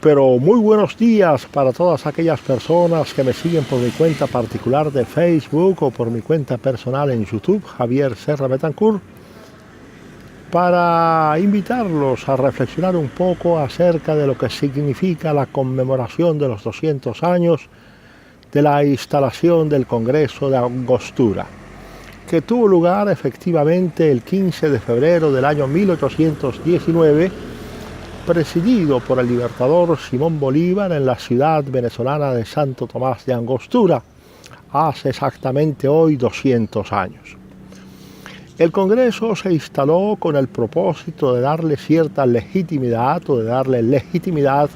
Pero muy buenos días para todas aquellas personas que me siguen por mi cuenta particular de Facebook o por mi cuenta personal en YouTube, Javier Serra Betancourt, para invitarlos a reflexionar un poco acerca de lo que significa la conmemoración de los 200 años de la instalación del Congreso de Angostura, que tuvo lugar efectivamente el 15 de febrero del año 1819, presidido por el libertador Simón Bolívar en la ciudad venezolana de Santo Tomás de Angostura, hace exactamente hoy 200 años. El Congreso se instaló con el propósito de darle cierta legitimidad o de darle legitimidad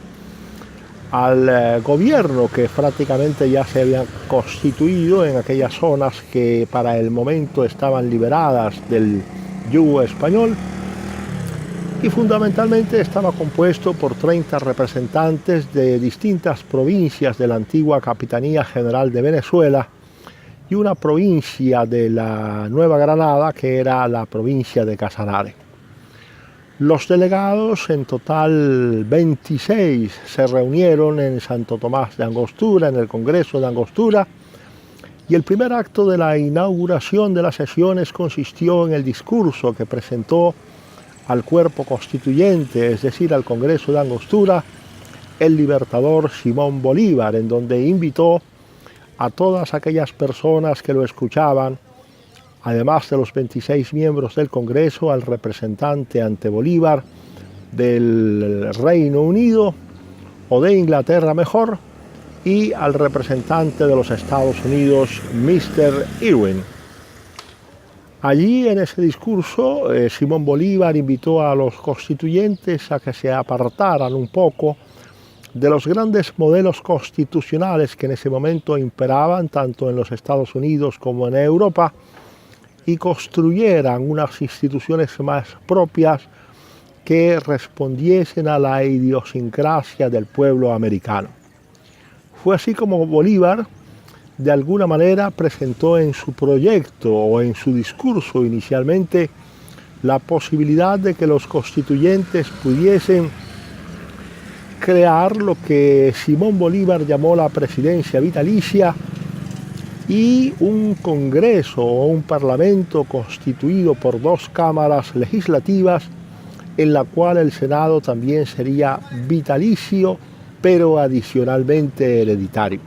al gobierno que prácticamente ya se había constituido en aquellas zonas que para el momento estaban liberadas del yugo español, y fundamentalmente estaba compuesto por 30 representantes de distintas provincias de la antigua Capitanía General de Venezuela y una provincia de la Nueva Granada, que era la provincia de Casanare. Los delegados, en total 26, se reunieron en Santo Tomás de Angostura, en el Congreso de Angostura, y el primer acto de la inauguración de las sesiones consistió en el discurso que presentó al cuerpo constituyente, es decir, al Congreso de Angostura, el libertador Simón Bolívar, en donde invitó a todas aquellas personas que lo escuchaban, además de los 26 miembros del Congreso, al representante ante Bolívar del Reino Unido, o de Inglaterra mejor, y al representante de los Estados Unidos, Mr. Irwin. Allí, en ese discurso, Simón Bolívar invitó a los constituyentes a que se apartaran un poco de los grandes modelos constitucionales que en ese momento imperaban tanto en los Estados Unidos como en Europa, y construyeran unas instituciones más propias que respondiesen a la idiosincrasia del pueblo americano. Fue así como Bolívar, de alguna manera, presentó en su proyecto o en su discurso inicialmente la posibilidad de que los constituyentes pudiesen crear lo que Simón Bolívar llamó la presidencia vitalicia y un Congreso o un Parlamento constituido por dos cámaras legislativas, en la cual el Senado también sería vitalicio, pero adicionalmente hereditario.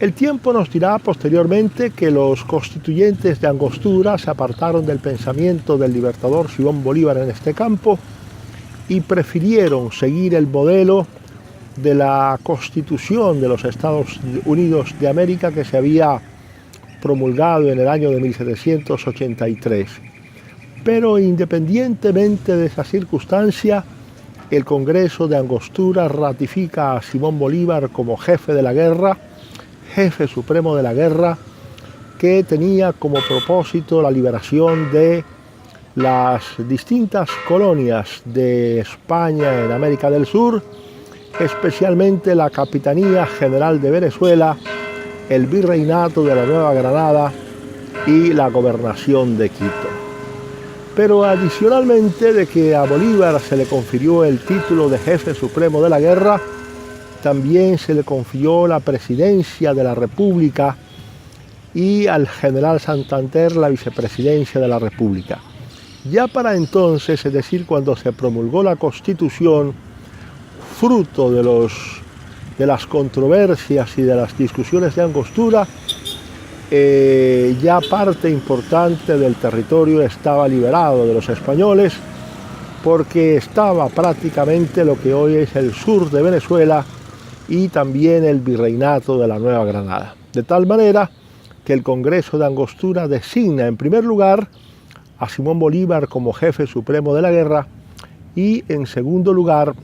El tiempo nos dirá posteriormente que los constituyentes de Angostura se apartaron del pensamiento del libertador Simón Bolívar en este campo y prefirieron seguir el modelo de la Constitución de los Estados Unidos de América que se había promulgado en el año de 1783. Pero independientemente de esa circunstancia, el Congreso de Angostura ratifica a Simón Bolívar como jefe de la guerra, jefe supremo de la guerra, que tenía como propósito la liberación de las distintas colonias de España en América del Sur, especialmente la Capitanía General de Venezuela, el Virreinato de la Nueva Granada y la Gobernación de Quito. Pero adicionalmente de que a Bolívar se le confirió el título de jefe supremo de la guerra, también se le confió la presidencia de la República y al general Santander la vicepresidencia de la República. Ya para entonces, es decir, cuando se promulgó la Constitución, fruto de las controversias y de las discusiones de Angostura, ya parte importante del territorio estaba liberado de los españoles, porque estaba prácticamente lo que hoy es el sur de Venezuela y también el Virreinato de la Nueva Granada. De tal manera que el Congreso de Angostura designa en primer lugar a Simón Bolívar como jefe supremo de la guerra y en segundo lugar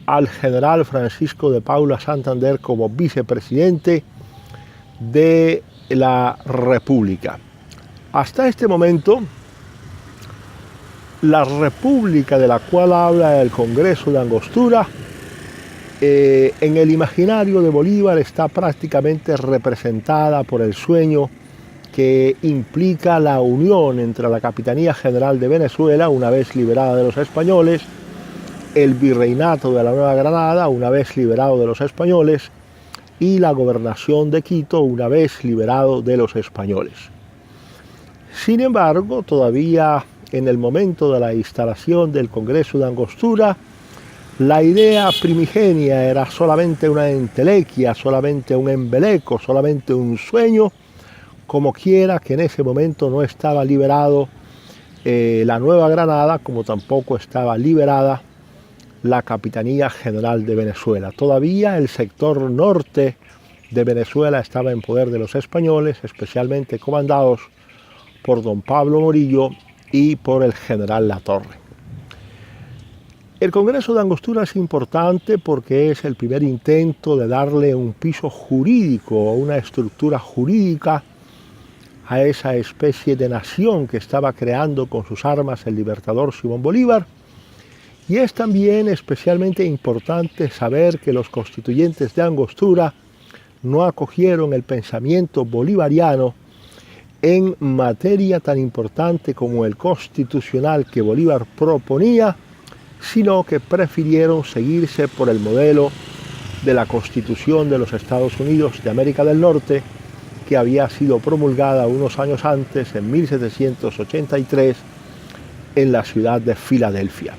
al general Francisco de Paula Santander como vicepresidente de la República. Hasta este momento, la República de la cual habla el Congreso de Angostura, en el imaginario de Bolívar está prácticamente representada por el sueño que implica la unión entre la Capitanía General de Venezuela, una vez liberada de los españoles, el virreinato de la Nueva Granada una vez liberado de los españoles y la gobernación de Quito una vez liberado de los españoles. Sin embargo, todavía en el momento de la instalación del Congreso de Angostura, la idea primigenia era solamente una entelequia, solamente un embeleco, solamente un sueño, como quiera que en ese momento no estaba liberado la Nueva Granada, como tampoco estaba liberada la Capitanía General de Venezuela. Todavía el sector norte de Venezuela estaba en poder de los españoles, especialmente comandados por don Pablo Morillo y por el general Latorre. El Congreso de Angostura es importante porque es el primer intento de darle un piso jurídico, una estructura jurídica a esa especie de nación que estaba creando con sus armas el libertador Simón Bolívar. Y es también especialmente importante saber que los constituyentes de Angostura no acogieron el pensamiento bolivariano en materia tan importante como el constitucional que Bolívar proponía, sino que prefirieron seguirse por el modelo de la Constitución de los Estados Unidos de América del Norte, que había sido promulgada unos años antes, en 1783, en la ciudad de Filadelfia.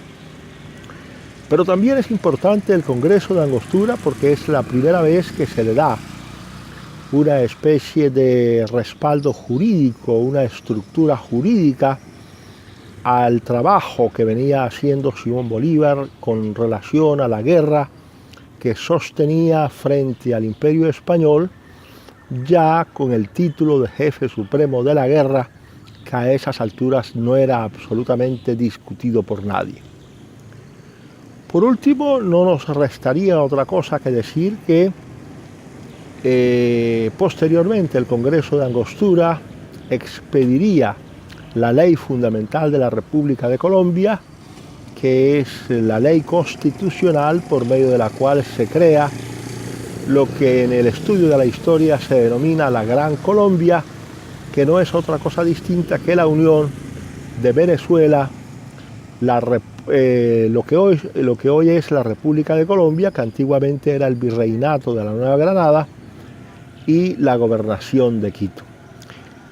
Pero también es importante el Congreso de Angostura porque es la primera vez que se le da una especie de respaldo jurídico, una estructura jurídica al trabajo que venía haciendo Simón Bolívar con relación a la guerra que sostenía frente al Imperio Español, ya con el título de jefe supremo de la guerra, que a esas alturas no era absolutamente discutido por nadie. Por último, no nos restaría otra cosa que decir que posteriormente el Congreso de Angostura expediría la ley fundamental de la República de Colombia, que es la ley constitucional por medio de la cual se crea lo que en el estudio de la historia se denomina la Gran Colombia, que no es otra cosa distinta que la unión de Venezuela, lo que hoy es la República de Colombia, que antiguamente era el virreinato de la Nueva Granada, y la gobernación de Quito.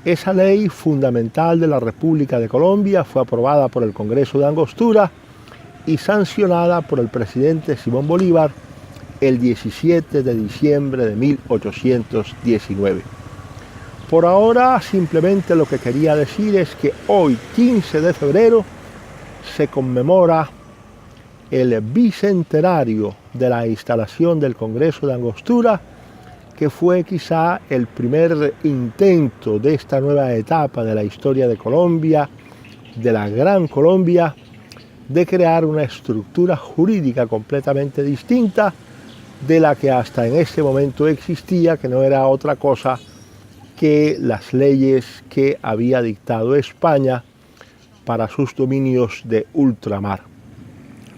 Esa ley fundamental de la República de Colombia fue aprobada por el Congreso de Angostura y sancionada por el presidente Simón Bolívar el 17 de diciembre de 1819. Por ahora, simplemente lo que quería decir es que hoy, 15 de febrero, se conmemora el bicentenario de la instalación del Congreso de Angostura, que fue quizá el primer intento de esta nueva etapa de la historia de Colombia, de la Gran Colombia, de crear una estructura jurídica completamente distinta de la que hasta en ese momento existía, que no era otra cosa que las leyes que había dictado España para sus dominios de ultramar.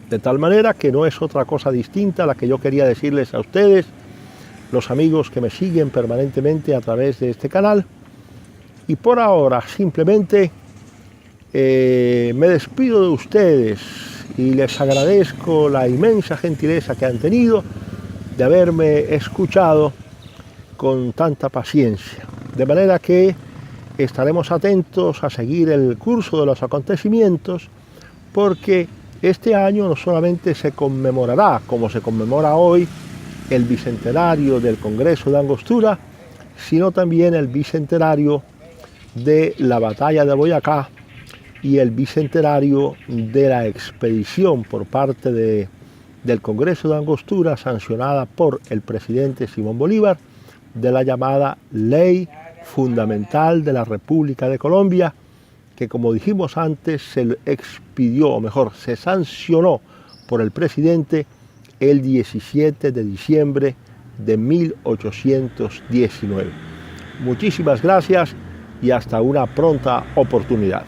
De tal manera que no es otra cosa distinta a la que yo quería decirles a ustedes, los amigos que me siguen permanentemente a través de este canal. Y por ahora simplemente me despido de ustedes y les agradezco la inmensa gentileza que han tenido de haberme escuchado con tanta paciencia. De manera que estaremos atentos a seguir el curso de los acontecimientos, porque este año no solamente se conmemorará, como se conmemora hoy, el bicentenario del Congreso de Angostura, sino también el bicentenario de la batalla de Boyacá y el bicentenario de la expedición por parte del Congreso de Angostura, sancionada por el presidente Simón Bolívar, de la llamada Ley Fundamental de la República de Colombia, que, como dijimos antes, se expidió, o mejor, se sancionó por el presidente el 17 de diciembre de 1819. Muchísimas gracias y hasta una pronta oportunidad.